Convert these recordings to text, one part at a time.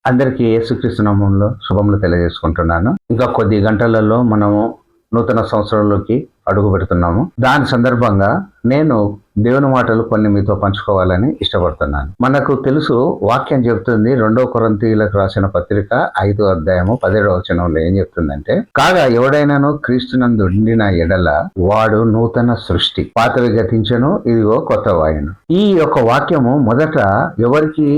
అందరికీ యేసుక్రీస్తు నామములో శుభములు తెలియజేసుకుంటున్నాను. ఇంకా కొద్ది గంటలలో మనము నూతన సంవత్సరంలోకి అడుగు పెడుతున్నాము. దాని సందర్భంగా నేను దేవుని మాటలు కొన్ని మీతో పంచుకోవాలని ఇష్టపడుతున్నాను. మనకు తెలుసు, వాక్యం చెప్తుంది 2 కొరింథీయులకు రాసిన పత్రిక 5వ అధ్యాయము 17వ వచనంలో ఏం చెప్తుందంటే, కాగా ఎవడైనాను క్రీస్తునందు ఉండిన ఎడల వాడు నూతన సృష్టి, పాతవి గతించెను, ఇదిగో కొత్తవాయెను. ఈ యొక్క వాక్యము మొదట ఎవరికి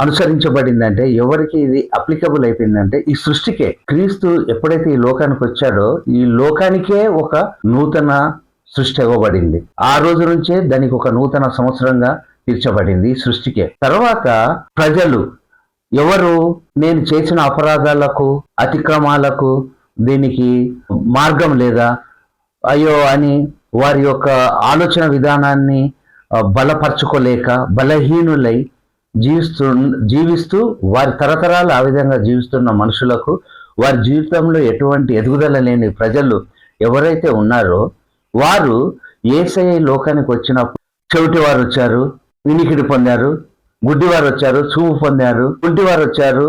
అనుసరించబడిందంటే, ఎవరికి ఇది అప్లికబుల్ అయిపోయిందంటే ఈ సృష్టికే. క్రీస్తు ఎప్పుడైతే ఈ లోకానికి వచ్చాడో ఈ లోకానికే ఒక నూతన సృష్టి ఇవ్వబడింది. ఆ రోజు నుంచే దానికి ఒక నూతన సంవత్సరంగా తీర్చబడింది ఈ సృష్టికే. తర్వాత ప్రజలు ఎవరు నేను చేసిన అపరాధాలకు అతిక్రమాలకు దీనికి మార్గం లేదా అయ్యో అని వారి యొక్క ఆలోచన విధానాన్ని బలపరచుకోలేక బలహీనులై జీవిస్తూ వారి తరతరాలు ఆ విధంగా జీవిస్తున్న మనుషులకు, వారి జీవితంలో ఎటువంటి ఎదుగుదల లేని ప్రజలు ఎవరైతే ఉన్నారో వారు యేసయ్య లోకానికి వచ్చినప్పుడు చెవిటివారు వచ్చారు, వినికిడి పొందారు, గుడ్డివారు వచ్చారు, చూపు పొందారు, కుంటివారు వచ్చారు,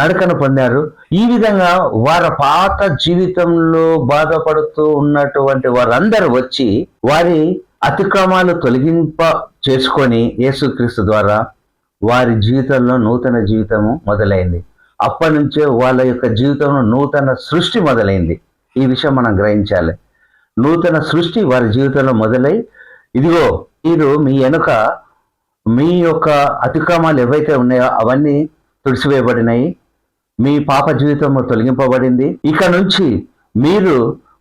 నడకను పొందారు. ఈ విధంగా వారి పాత జీవితంలో బాధపడుతూ ఉన్నటువంటి వారందరూ వచ్చి వారి అతిక్రమాలు తొలగింప చేసుకొని యేసుక్రీస్తు ద్వారా వారి జీవితంలో నూతన జీవితము మొదలైంది. అప్పటి నుంచే వాళ్ళ యొక్క జీవితంలో నూతన సృష్టి మొదలైంది. ఈ విషయం మనం గ్రహించాలి. నూతన సృష్టి వారి జీవితంలో మొదలై, ఇదిగో మీరు మీ వెనుక మీ యొక్క అతిక్రమాలు ఏవైతే ఉన్నాయో అవన్నీ తుడిసివేయబడినాయి, మీ పాప జీవితం తొలగింపబడింది. ఇక నుంచి మీరు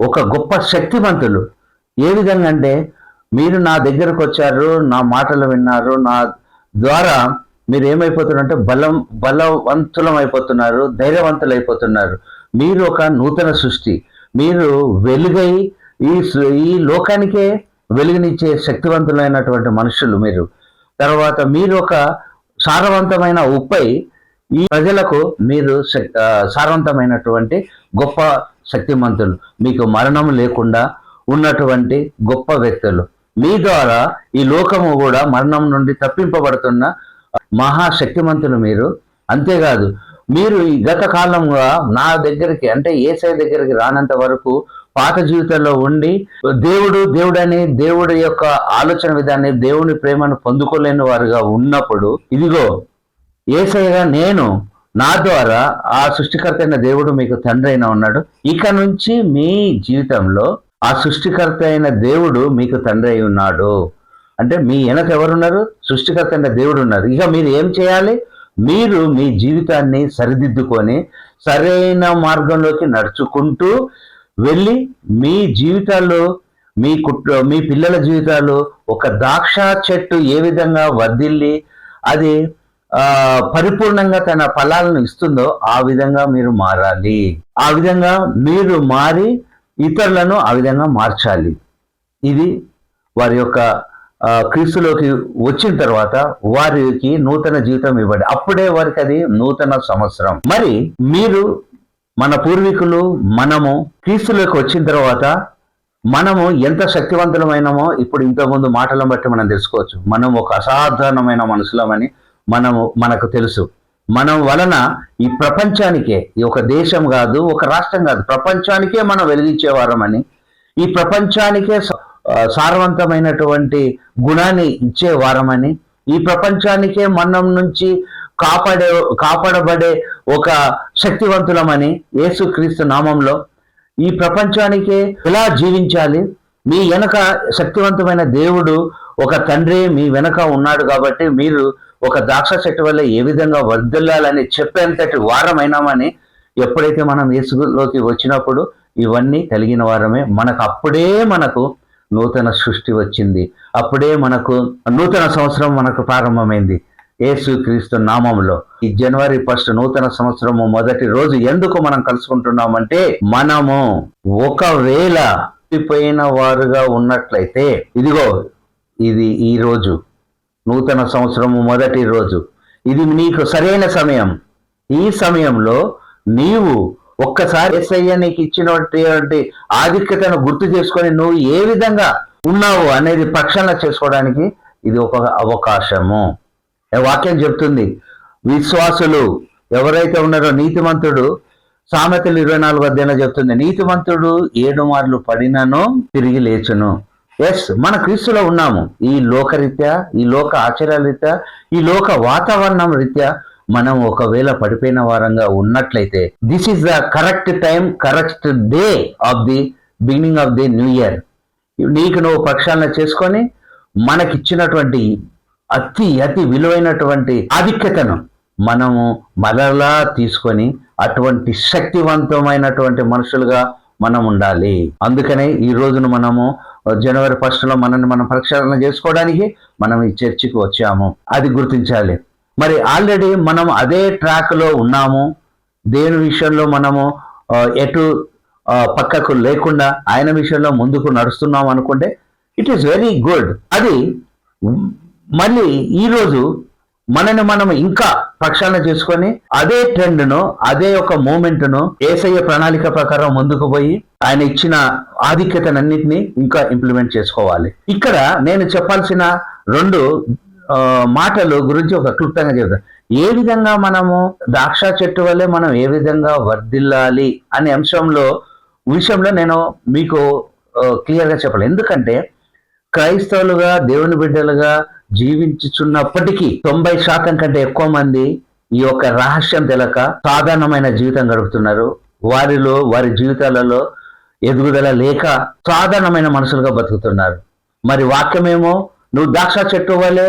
ఒక గొప్ప శక్తివంతులు. ఏ విధంగా అంటే, మీరు నా దగ్గరకు వచ్చారు, నా మాటలు విన్నారు, నా ద్వారా మీరు ఏమైపోతున్నారంటే బలవంతులం అయిపోతున్నారు, ధైర్యవంతులు అయిపోతున్నారు. మీరు ఒక నూతన సృష్టి, మీరు వెలుగై ఈ లోకానికే వెలుగునిచ్చే శక్తివంతులైనటువంటి మనుషులు మీరు. తర్వాత మీరు ఒక సారవంతమైన ఉప్పై ఈ ప్రజలకు మీరు సారవంతమైనటువంటి గొప్ప శక్తిమంతులు, మీకు మరణం లేకుండా ఉన్నటువంటి గొప్ప వ్యక్తులు. మీ ద్వారా ఈ లోకము కూడా మరణం నుండి తప్పింపబడుతున్న మహాశక్తిమంతులు మీరు. అంతేకాదు, మీరు ఈ గత కాలంగా నా దగ్గరికి అంటే యేసయ్య దగ్గరికి రానంత వరకు పాత జీవితంలో ఉండి దేవుడని దేవుడి యొక్క ఆలోచన విధాన్ని, దేవుని ప్రేమను పొందుకోలేని వారుగా ఉన్నప్పుడు, ఇదిగో యేసయ్యగా నేను నా ద్వారా ఆ సృష్టికర్త అయిన దేవుడు మీకు తండ్రి అయినా ఉన్నాడు. ఇక నుంచి మీ జీవితంలో ఆ సృష్టికర్త అయిన దేవుడు మీకు తండ్రి అయి ఉన్నాడు. అంటే మీ వెనక ఎవరున్నారు? సృష్టికర్త అయిన దేవుడు ఉన్నారు. ఇక మీరు ఏం చేయాలి? మీరు మీ జీవితాన్ని సరిదిద్దుకొని సరైన మార్గంలోకి నడుచుకుంటూ వెళ్ళి మీ జీవితాల్లో మీ పిల్లల జీవితాలు ఒక ద్రాక్ష చెట్టు ఏ విధంగా వర్ధిల్లి అది పరిపూర్ణంగా తన ఫలాలను ఇస్తుందో ఆ విధంగా మీరు మారాలి. ఆ విధంగా మీరు మారి ఇతరులను ఆ విధంగా మార్చాలి. ఇది వారి యొక్క క్రీస్తులోకి వచ్చిన తర్వాత వారికి నూతన జీవితం ఇవ్వండి. అప్పుడే వారికి అది నూతన సంవత్సరం. మరి మీరు, మన పూర్వీకులు, మనము క్రీస్తులోకి వచ్చిన తర్వాత మనము ఎంత శక్తివంతులమైనమో ఇప్పుడు ఇంతకుముందు మాటలను బట్టి మనం తెలుసుకోవచ్చు. మనం ఒక అసాధారణమైన మనుషులమని మనకు తెలుసు. మనం వలన ఈ ప్రపంచానికే, ఈ ఒక దేశం కాదు, ఒక రాష్ట్రం కాదు, ప్రపంచానికే మనం వెలిగించేవారమని, ఈ ప్రపంచానికే సారవంతమైనటువంటి గుణాన్ని ఇచ్చే వారమని, ఈ ప్రపంచానికే మరణం నుంచి కాపాడబడే ఒక శక్తివంతులమని యేసుక్రీస్తు నామంలో ఈ ప్రపంచానికే ఎలా జీవించాలి, మీ వెనక శక్తివంతమైన దేవుడు ఒక తండ్రి మీ వెనక ఉన్నాడు కాబట్టి మీరు ఒక ద్రాక్ష చెట్టు వల్ల ఏ విధంగా వర్ధిల్లాలని చెప్పేంతటి వారమైనామని ఎప్పుడైతే మనం యేసులోకి వచ్చినప్పుడు ఇవన్నీ కలిగిన వారమే. అప్పుడే మనకు నూతన సృష్టి వచ్చింది. అప్పుడే మనకు నూతన సంవత్సరం మనకు ప్రారంభమైంది యేసుక్రీస్తు నామంలో. ఈ జనవరి 1 నూతన సంవత్సరము మొదటి రోజు ఎందుకు మనం కలుసుకుంటున్నామంటే, మనము ఒకవేళ పోయిన వారుగా ఉన్నట్లయితే, ఇదిగో ఇది ఈ రోజు నూతన సంవత్సరము మొదటి రోజు, ఇది నీకు సరైన సమయం. ఈ సమయంలో నీవు ఒక్కసారి యేసయ్య నీకు ఇచ్చినటువంటి ఆధిక్యతను గుర్తు చేసుకొని నువ్వు ఏ విధంగా ఉన్నావు అనేది ప్రక్షాళన చేసుకోవడానికి ఇది ఒక అవకాశము. వాక్యం చెప్తుంది, విశ్వాసులు ఎవరైతే ఉన్నారో, నీతిమంతుడు, సామెతలు 24 అధ్యాయంలో చెప్తుంది, నీతిమంతుడు 7 మార్లు పడినను తిరిగి లేచును. ఎస్, మన క్రీస్తులో ఉన్నాము. ఈ లోకరీత్యా, ఈ లోక ఆచారాల రీత్యా, ఈ లోక వాతావరణం రీత్యా మనం ఒకవేళ పడిపోయిన వారంగా ఉన్నట్లయితే, this is the correct time, correct day of the beginning of the new year. నీకు నువ్వు ప్రక్షాళన చేసుకొని మనకిచ్చినటువంటి అతి విలువైనటువంటి ఆధిక్యతను మనము మరలా తీసుకొని అటువంటి శక్తివంతమైనటువంటి మనుషులుగా మనం ఉండాలి. అందుకనే ఈ రోజును మనము జనవరి 1 మనల్ని మనం ప్రక్షాళన చేసుకోవడానికి మనం ఈ చర్చికి వచ్చాము. అది గుర్తించాలి. మరి ఆల్రెడీ మనం అదే ట్రాక్ లో ఉన్నాము. దేని విషయంలో మనము ఎటు పక్కకు లేకుండా ఆయన విషయంలో ముందుకు నడుస్తున్నాం అనుకుంటే ఇట్ ఈస్ వెరీ గుడ్. అది మళ్ళీ ఈరోజు మనని మనం ఇంకా ప్రక్షాళన చేసుకొని అదే ట్రెండ్ను, అదే ఒక మూమెంట్ను యేసయ్య ప్రణాళిక ప్రకారం ముందుకు పోయి ఆయన ఇచ్చిన ఆధిక్యతనన్నింటినీ ఇంకా ఇంప్లిమెంట్ చేసుకోవాలి. ఇక్కడ నేను చెప్పాల్సిన 2 మాటలు గురించి ఒక క్లుప్తంగా చెప్తాను. ఏ విధంగా మనము ద్రాక్ష చెట్టు వల్లే మనం ఏ విధంగా వర్ధిల్లాలి అనే విషయంలో నేను మీకు క్లియర్గా చెప్పాలి. ఎందుకంటే క్రైస్తవులుగా, దేవుని బిడ్డలుగా జీవించుచున్నప్పటికీ 90% కంటే ఎక్కువ మంది ఈ యొక్క రహస్యం తెలక సాధారణమైన జీవితం గడుపుతున్నారు. వారి జీవితాలలో ఎదుగుదల లేక సాధారణమైన మనుషులుగా బతుకుతున్నారు. మరి వాక్యమేమో నువ్వు ద్రాక్ష చెట్టు వల్లే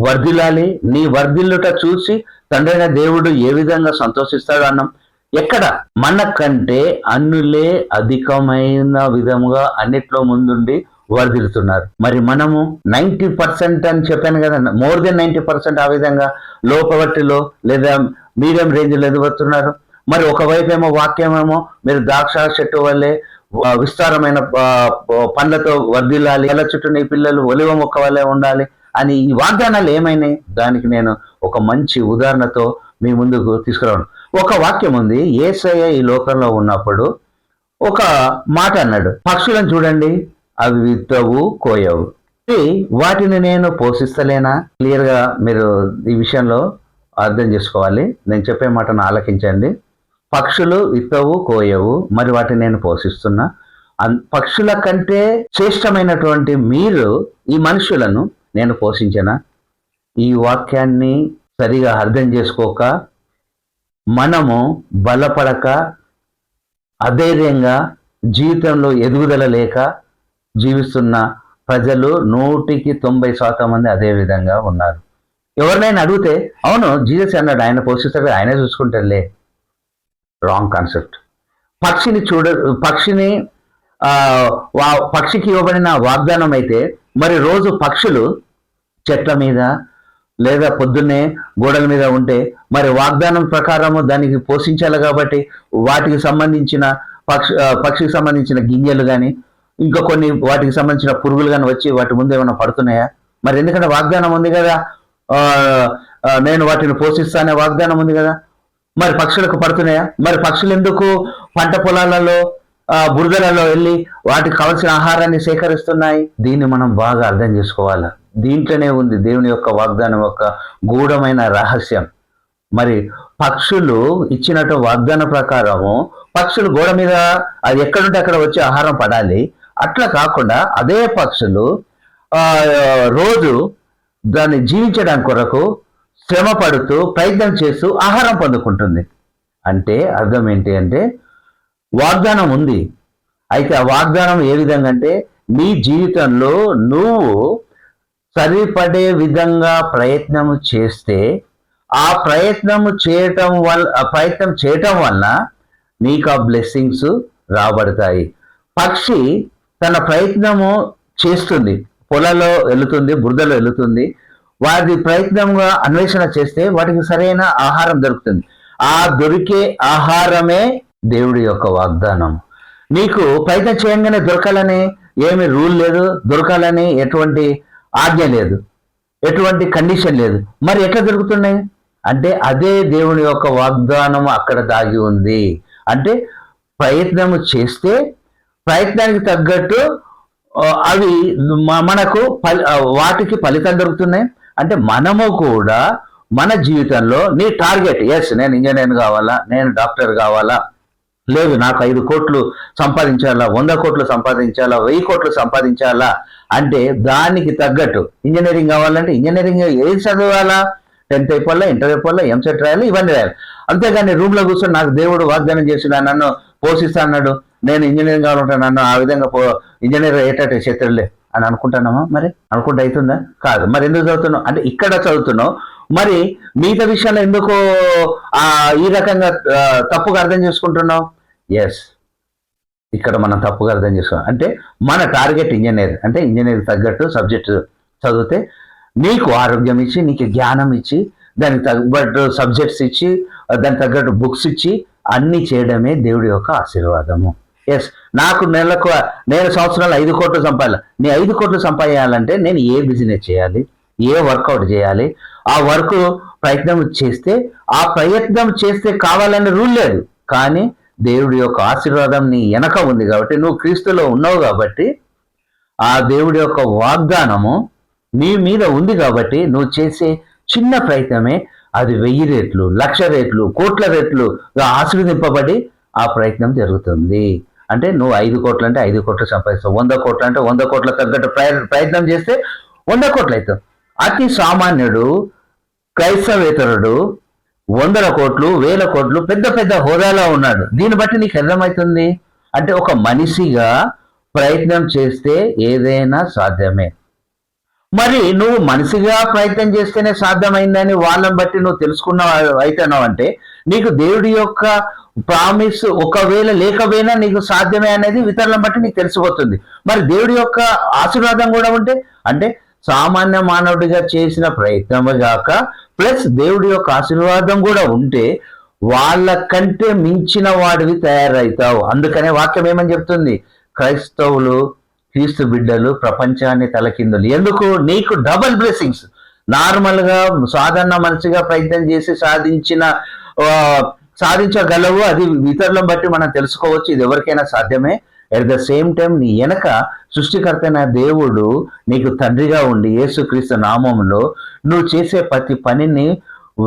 వర్ధిల్లాలి, నీ వర్ధిల్లుట చూసి తండ్రైన దేవుడు ఏ విధంగా సంతోషిస్తాడు అన్నాం. ఎక్కడ మనకంటే అన్నులే అధికమైన విధముగా అన్నిట్లో ముందుండి వర్ధిల్లుతున్నారు. మరి మనము 90% అని చెప్పాను కదా, మోర్ దెన్ 90% ఆ విధంగా లో పవర్టీలో లేదా మీడియం రేంజ్లో ఎదుగుతున్నారు. మరి ఒకవైపు ఏమో వాక్యమేమో మీరు ద్రాక్ష చెట్టు వల్లే విస్తారమైన పండ్లతో వర్ధిల్లాలి, పళ్ళ చుట్టూ నీ పిల్లలు ఒలివ మొక్క వల్లే ఉండాలి అని ఈ వాగ్దానాలు ఏమైనాయి? దానికి నేను ఒక మంచి ఉదాహరణతో మీ ముందుకు తీసుకురాను. ఒక వాక్యం ఉంది. యేసయ్య ఈ లోకంలో ఉన్నప్పుడు ఒక మాట అన్నాడు, పక్షులను చూడండి, అవి విత్తవు కోయవు, వాటిని నేను పోషిస్తలేనా? క్లియర్ గా మీరు ఈ విషయంలో అర్థం చేసుకోవాలి. నేను చెప్పే మాటను ఆలకించండి. పక్షులు విత్తవు కోయవు, మరి వాటిని నేను పోషిస్తున్నా. పక్షుల కంటే శ్రేష్టమైనటువంటి మీరు ఈ మనుషులను నేను పోషించనా? ఈ వాక్యాన్ని సరిగా అర్థం చేసుకోక మనము బలపడక అధైర్యంగా జీవితంలో ఎదుగుదల లేక జీవిస్తున్న ప్రజలు 190% మంది అదే విధంగా ఉన్నారు. ఎవరినైనా అడిగితే అవును జీసస్ అన్నాడు, ఆయన పోషిస్తాడు, ఆయనే చూసుకుంటాడులే. Wrong concept. పక్షికి ఇవ్వబడిన వాగ్దానం అయితే మరి రోజు పక్షులు చెట్ల మీద లేదా పొద్దున్నే గోడల మీద ఉంటే మరి వాగ్దానం ప్రకారము దానికి పోషించాలి. కాబట్టి వాటికి సంబంధించిన పక్షికి సంబంధించిన గింజలు కానీ ఇంకా కొన్ని వాటికి సంబంధించిన పురుగులు కానీ వచ్చి వాటి ముందు ఏమైనా పడుతున్నాయా? మరి ఎందుకంటే వాగ్దానం ఉంది కదా, నేను వాటిని పోషిస్తానే వాగ్దానం ఉంది కదా. మరి పక్షులకు పడుతున్నాయా? మరి పక్షులు ఎందుకు పంట పొలాలలో బురదలలో వెళ్ళి వాటికి కావలసిన ఆహారాన్ని సేకరిస్తున్నాయి? దీన్ని మనం బాగా అర్థం చేసుకోవాలి. దీంట్లోనే ఉంది దేవుని యొక్క వాగ్దానం యొక్క గూఢమైన రహస్యం. మరి పక్షులు ఇచ్చినట్టు వాగ్దాన ప్రకారము పక్షులు గోడ మీద అది ఎక్కడుంటే అక్కడ వచ్చి ఆహారం పడాలి. అట్లా కాకుండా అదే పక్షులు రోజు దాన్ని జీవించడానికి కొరకు శ్రమ పడుతూ ప్రయత్నం చేస్తూ ఆహారం పొందుకుంటుంది. అంటే అర్థం ఏంటి అంటే వాగ్దానం ఉంది. అయితే ఆ వాగ్దానం ఏ విధంగా అంటే నీ జీవితంలో నువ్వు సరిపడే విధంగా ప్రయత్నం చేస్తే ఆ ప్రయత్నం చేయటం వల్ల నీకు ఆ బ్లెస్సింగ్స్ రాబడతాయి. పక్షి తన ప్రయత్నము చేస్తుంది, పొలంలో వెళుతుంది, బురదలో వెళుతుంది. వాటి ప్రయత్నంగా అన్వేషణ చేస్తే వాటికి సరైన ఆహారం దొరుకుతుంది. ఆ దొరికే ఆహారమే దేవుడి యొక్క వాగ్దానం. నీకు ప్రయత్నం చేయంగానే దొరకాలని ఏమి రూల్ లేదు, దొరకాలని ఎటువంటి ఆజ్ఞ లేదు, ఎటువంటి కండిషన్ లేదు. మరి ఎట్లా దొరుకుతున్నాయి అంటే అదే దేవుని యొక్క వాగ్దానం అక్కడ దాగి ఉంది. అంటే ప్రయత్నము చేస్తే ప్రయత్నానికి తగ్గట్టు అవి మనకు వాటికి ఫలితాలు దొరుకుతున్నాయి. అంటే మనము కూడా మన జీవితంలో నీ టార్గెట్, ఎస్ నేను ఇంజనీర్ కావాలా, నేను డాక్టర్ కావాలా, లేదు నాకు 5 కోట్లు సంపాదించాలా, 100 కోట్లు సంపాదించాలా, 1000 కోట్లు సంపాదించాలా అంటే దానికి తగ్గట్టు ఇంజనీరింగ్ కావాలంటే ఇంజనీరింగ్ ఏది చదవాలా, 10th అయిపోవాలా, ఇంటర్ అయిపోవాలా, ఎంసెట్ రాయాలి, ఇవన్నీ రాయాలి. అంతేగాని రూమ్లో కూర్చొని నాకు దేవుడు వాగ్దానం చేసిన నన్ను పోషిస్తా అన్నాడు, నేను ఇంజనీరింగ్ కావాలంటే నన్ను ఆ విధంగా ఇంజనీర్ అయ్యేటట్టు చేతుడులే అని అనుకుంటున్నామా? మరి అనుకుంటే అవుతుందా? కాదు. మరి ఎందుకు చదువుతున్నావు అంటే ఇక్కడ చదువుతున్నావు, మరి మిగతా విషయాలు ఎందుకు ఈ రకంగా తప్పుగా అర్థం చేసుకుంటున్నావు? ఎస్, ఇక్కడ మనం తప్పుగా అర్థం చేసుకున్నాం. అంటే మన టార్గెట్ ఇంజనీర్ అంటే ఇంజనీర్ తగ్గట్టు సబ్జెక్టు చదివితే నీకు ఆరోగ్యం ఇచ్చి, నీకు జ్ఞానం ఇచ్చి, దానికి తగ్గట్టు సబ్జెక్ట్స్ ఇచ్చి, దానికి తగ్గట్టు బుక్స్ ఇచ్చి అన్నీ చేయడమే దేవుడి యొక్క ఆశీర్వాదము. ఎస్, నాకు నెలకు నేను సంవత్సరాలు 5 కోట్లు సంపాదాలి. నీ 5 కోట్లు సంపాదించాలంటే నేను ఏ బిజినెస్ చేయాలి, ఏ వర్కౌట్ చేయాలి, ఆ వర్క్ ప్రయత్నం చేస్తే, ఆ ప్రయత్నం చేస్తే కావాలని రూల్ లేదు. కానీ దేవుడి యొక్క ఆశీర్వాదం నీ వెనక ఉంది కాబట్టి, నువ్వు క్రీస్తులో ఉన్నావు కాబట్టి, ఆ దేవుడి యొక్క వాగ్దానము నీ మీద ఉంది కాబట్టి నువ్వు చేసే చిన్న ప్రయత్నమే అది 1000 రెట్లు, 1,00,000 రెట్లు, కోట్ల రెట్లుగా ఆశీర్వదింపబడి ఆ ప్రయత్నం జరుగుతుంది. అంటే నువ్వు 5 కోట్లు అంటే 5 కోట్లు సంపాదిస్తావు, 100 కోట్లు అంటే 100 కోట్ల తగ్గట్టు ప్రయత్నం చేస్తే 100 కోట్లు అవుతావు. అతి సామాన్యుడు క్రైస్తవేతరుడు 100 కోట్లు, 1000 కోట్లు పెద్ద పెద్ద హోదాలో ఉన్నాడు. దీన్ని బట్టి నీకు అర్థమవుతుంది అంటే ఒక మనిషిగా ప్రయత్నం చేస్తే ఏదైనా సాధ్యమే. మరి నువ్వు మనిషిగా ప్రయత్నం చేస్తేనే సాధ్యమైందని వాళ్ళని బట్టి నువ్వు తెలుసుకున్నావు అయితున్నావు అంటే నీకు దేవుడి యొక్క ప్రామిస్ ఒకవేళ లేకపోయినా నీకు సాధ్యమే అనేది ఇతరులను బట్టి నీకు తెలిసిపోతుంది. మరి దేవుడి యొక్క ఆశీర్వాదం కూడా ఉంటే అంటే సామాన్య మానవుడిగా చేసిన ప్రయత్నమే కాక ప్లస్ దేవుడి యొక్క ఆశీర్వాదం కూడా ఉంటే వాళ్ళకంటే మించిన వాడివి తయారవుతావు. అందుకనే వాక్యం ఏమని చెప్తుంది? క్రైస్తవులు, క్రీస్తు బిడ్డలు ప్రపంచాన్ని తలకిందులు. ఎందుకు? నీకు డబుల్ బ్లెస్సింగ్స్. నార్మల్గా సాధారణ మనిషిగా ప్రయత్నం చేసి సాధించగలవు, అది ఇతరులను బట్టి మనం తెలుసుకోవచ్చు, ఇది ఎవరికైనా సాధ్యమే. ఎట్ ద సేమ్ టైం నీ వెనక సృష్టికర్త అయిన దేవుడు నీకు తండ్రిగా ఉండి యేసుక్రీస్తు నామములో నువ్వు చేసే ప్రతి పనిని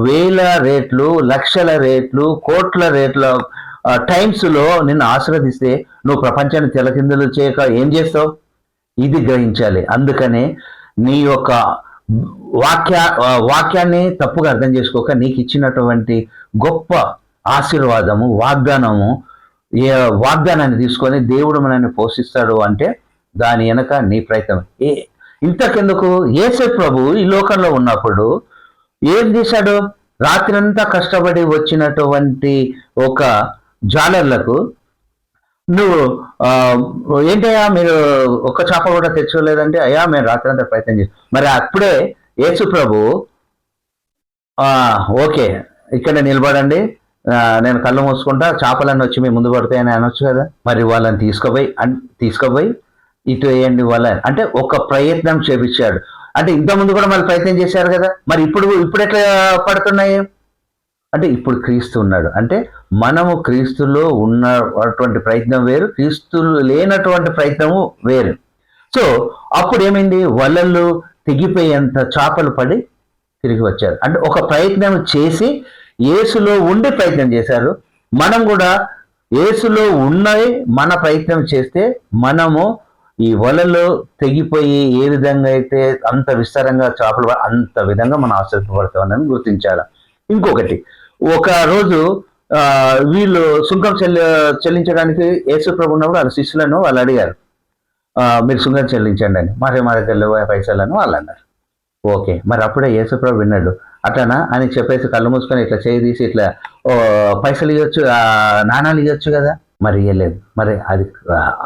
1000 రెట్లు, 1,00,000 రెట్లు, కోట్ల రేట్ల టైమ్స్లో నిన్ను ఆశీర్వదిస్తే నువ్వు ప్రపంచాన్ని తెలకిందులు చేయక ఏం చేస్తావు? ఇది గ్రహించాలి. అందుకనే నీ యొక్క వాక్యాన్ని తప్పుగా అర్థం చేసుకోక నీకు ఇచ్చినటువంటి గొప్ప ఆశీర్వాదము, వాగ్దానాన్ని తీసుకొని దేవుడు మనల్ని పోషిస్తాడు అంటే దాని వెనక నీ ప్రయత్నం. ఇంతకెందుకు? యేసు ప్రభు ఈ లోకంలో ఉన్నప్పుడు ఏం చేశాడు? రాత్రంతా కష్టపడి వచ్చినటువంటి ఒక జాలర్లకు నువ్వు ఏంటయ్యా మీరు ఒక్క చేప కూడా తెచ్చుకోలేదంటే, అయ్యా మేము రాత్రంతా ప్రయత్నం చేస్తాం. మరి అప్పుడే యేసు ప్రభు ఓకే ఇక్కడ నిలబడండి, నేను కళ్ళు మూసుకుంటా, చేపలన్నీ వచ్చి మీ ముందు పడతాయని అనొచ్చు కదా. మరి వాళ్ళని తీసుకుపోయి ఇటు వేయండి వాళ్ళని అంటే ఒక ప్రయత్నం చేపించాడు. అంటే ఇంతకుముందు కూడా మళ్ళీ ప్రయత్నం చేశారు కదా, మరి ఇప్పుడు ఎట్లా పడుతున్నాయి అంటే ఇప్పుడు క్రీస్తు ఉన్నాడు అంటే మనము క్రీస్తులో ఉన్నటువంటి ప్రయత్నం వేరు, క్రీస్తులు లేనటువంటి ప్రయత్నము వేరు. సో అప్పుడు ఏమైంది? వలలు తెగిపోయేంత చేపలు పడి తిరిగి వచ్చారు. అంటే ఒక ప్రయత్నం చేసి యేసులో ఉండి ప్రయత్నం చేశారు. మనం కూడా యేసులో ఉన్నవి మన ప్రయత్నం చేస్తే మనము ఈ వలలో తెగిపోయి ఏ విధంగా అయితే అంత విస్తారంగా చేపలు అంత విధంగా మనం ఆశ్చర్యపడతామని గుర్తించాలి. ఇంకొకటి, ఒక రోజు వీళ్ళు సుంకం చెల్లించడానికి యేసు ప్రభు ఉన్నప్పుడు వాళ్ళ శిష్యులను వాళ్ళు అడిగారు, మీరు సుంకం చెల్లించండి అని. మరి మా దగ్గర లేవు పైసలను వాళ్ళు అన్నారు. ఓకే, మరి అప్పుడే యేసు ప్రభు విన్నాడు. అట్లనా అని చెప్పేసి కళ్ళు మూసుకొని ఇట్లా చేయి తీసి ఇట్లా పైసలు ఇవ్వచ్చు, నాణాలు ఇవ్వచ్చు కదా, మరి ఇవ్వలేదు. మరి అది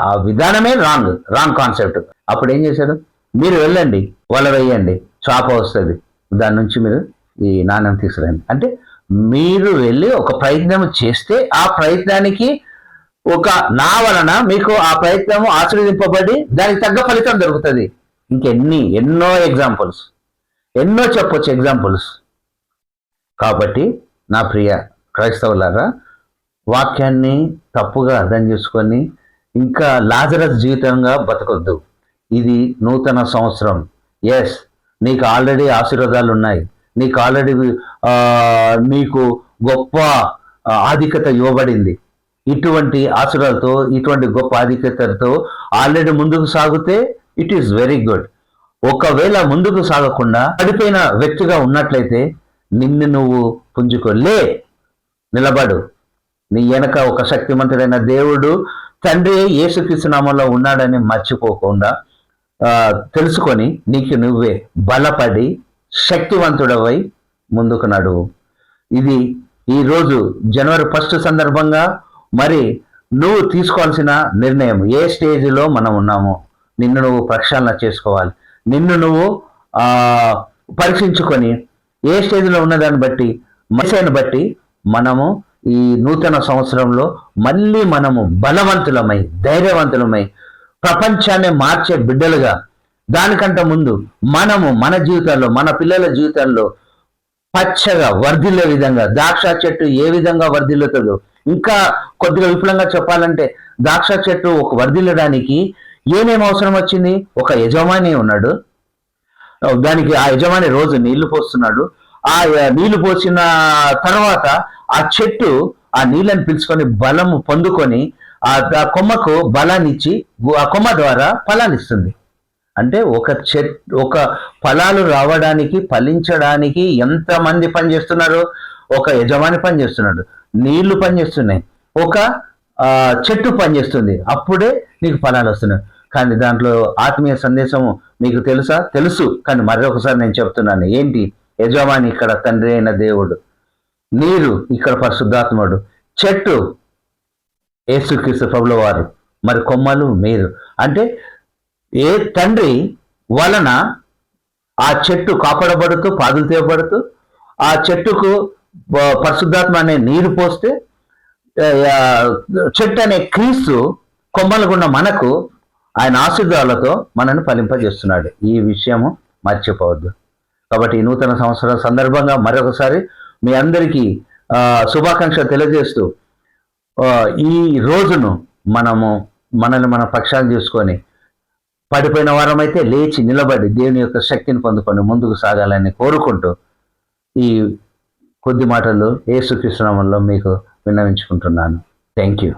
ఆ విధానమే రాంగ్ కాన్సెప్ట్. అప్పుడు ఏం చేశాడు? మీరు వెళ్ళండి, వల వేయండి, చేప వస్తుంది, దాని నుంచి మీరు ఈ నాణ్యం తీసుకురండి. అంటే మీరు వెళ్ళి ఒక ప్రయత్నం చేస్తే ఆ ప్రయత్నానికి నా వలన మీకు ఆ ప్రయత్నం ఆశీర్వదింపబడి దానికి తగ్గ ఫలితం దొరుకుతుంది. ఎన్నో ఎగ్జాంపుల్స్, ఎన్నో చెప్పొచ్చు ఎగ్జాంపుల్స్. కాబట్టి నా ప్రియ క్రైస్తవులారా, వాక్యాన్ని తప్పుగా అర్థం చేసుకొని ఇంకా లాజరస్ జీవితంగా బతకొద్దు. ఇది నూతన సంవత్సరం. ఎస్, నీకు ఆల్రెడీ ఆశీర్వాదాలు ఉన్నాయి. నీకు ఆల్రెడీ నీకు గొప్ప ఆధిక్యత ఇవ్వబడింది. ఇటువంటి ఆశీర్వాదాలతో, ఇటువంటి గొప్ప ఆధిక్యతతో ఆల్రెడీ ముందుకు సాగితే ఇట్ ఈస్ వెరీ గుడ్. ఒకవేళ ముందుకు సాగకుండా పడిపోయిన వ్యక్తిగా ఉన్నట్లయితే నిన్ను నువ్వు పుంజుకోలే, నిలబడు. నీ వెనక ఒక శక్తిమంతుడైన దేవుడు తండ్రి యేసుక్రీస్తు నామంలో ఉన్నాడని మర్చిపోకుండా తెలుసుకొని నీకు నువ్వే బలపడి శక్తివంతుడవై ముందుకు నడువు. ఇది ఈరోజు జనవరి 1 సందర్భంగా మరి నువ్వు తీసుకోవాల్సిన నిర్ణయం. ఏ స్టేజ్లో మనం ఉన్నామో నిన్ను నువ్వు ప్రక్షాళన చేసుకోవాలి. నిన్ను నువ్వు పరీక్షించుకొని ఏ స్టేజ్లో ఉన్నదాన్ని బట్టి, మనిషిని బట్టి మనము ఈ నూతన సంవత్సరంలో మళ్ళీ మనము బలవంతులమై, ధైర్యవంతులమై, ప్రపంచాన్ని మార్చే బిడ్డలుగా, దానికంటే ముందు మనము మన జీవితాల్లో, మన పిల్లల జీవితాల్లో పచ్చగా వర్ధిల్లే విధంగా, ద్రాక్ష చెట్టు ఏ విధంగా వర్ధిల్లుతుందో, ఇంకా కొద్దిగా విపులంగా చెప్పాలంటే ద్రాక్ష చెట్టు ఒక వర్ధిల్లడానికి ఏమేమి అవసరం వచ్చింది? ఒక యజమాని ఉన్నాడు, దానికి ఆ యజమాని రోజు నీళ్లు పోస్తున్నాడు. ఆ నీళ్లు పోసిన తర్వాత ఆ చెట్టు ఆ నీళ్ళని పిలుచుకొని బలము పొందుకొని ఆ కొమ్మకు బలాన్ని ఇచ్చి ఆ కొమ్మ ద్వారా ఫలాలు ఇస్తుంది. అంటే ఒక ఫలాలు రావడానికి, ఫలించడానికి ఎంతమంది పనిచేస్తున్నారు? ఒక యజమాని పనిచేస్తున్నాడు, నీళ్లు పనిచేస్తున్నాయి, ఒక చెట్టు పనిచేస్తుంది, అప్పుడే నీకు ఫలాలు వస్తున్నాయి. కానీ దాంట్లో ఆత్మీయ సందేశము మీకు తెలుసా? తెలుసు. కానీ మరొకసారి నేను చెప్తున్నాను, ఏంటి? యజమాని ఇక్కడ తండ్రి అయిన దేవుడు, నీరు ఇక్కడ పరిశుద్ధాత్ముడు, చెట్టు యేసుక్రీస్తు ప్రభుల వారు, మరి కొమ్మలు మీరు. అంటే ఏ తండ్రి వలన ఆ చెట్టు కాపాడబడుతూ, పాదులు తేయబడుతూ, ఆ చెట్టుకు పరిశుద్ధాత్మ అనే నీరు పోస్తే చెట్టు అనే క్రీస్తు కొమ్మలుగున్న మనకు ఆయన ఆశీర్వాదాలతో మనల్ని ఫలింపజేస్తున్నాడు. ఈ విషయము మర్చిపోవద్దు. కాబట్టి ఈ నూతన సంవత్సరం సందర్భంగా మరొకసారి మీ అందరికీ శుభాకాంక్షలు తెలియజేస్తూ ఈ రోజును మనల్ని మన పక్షాన్ని చూసుకొని పడిపోయిన వారమైతే లేచి నిలబడి దేవుని యొక్క శక్తిని పొందుకొని ముందుకు సాగాలని కోరుకుంటూ ఈ కొద్ది మాటలు యేసుక్రీస్తు నామములో మీకు విన్నవించుకుంటున్నాను. Thank you.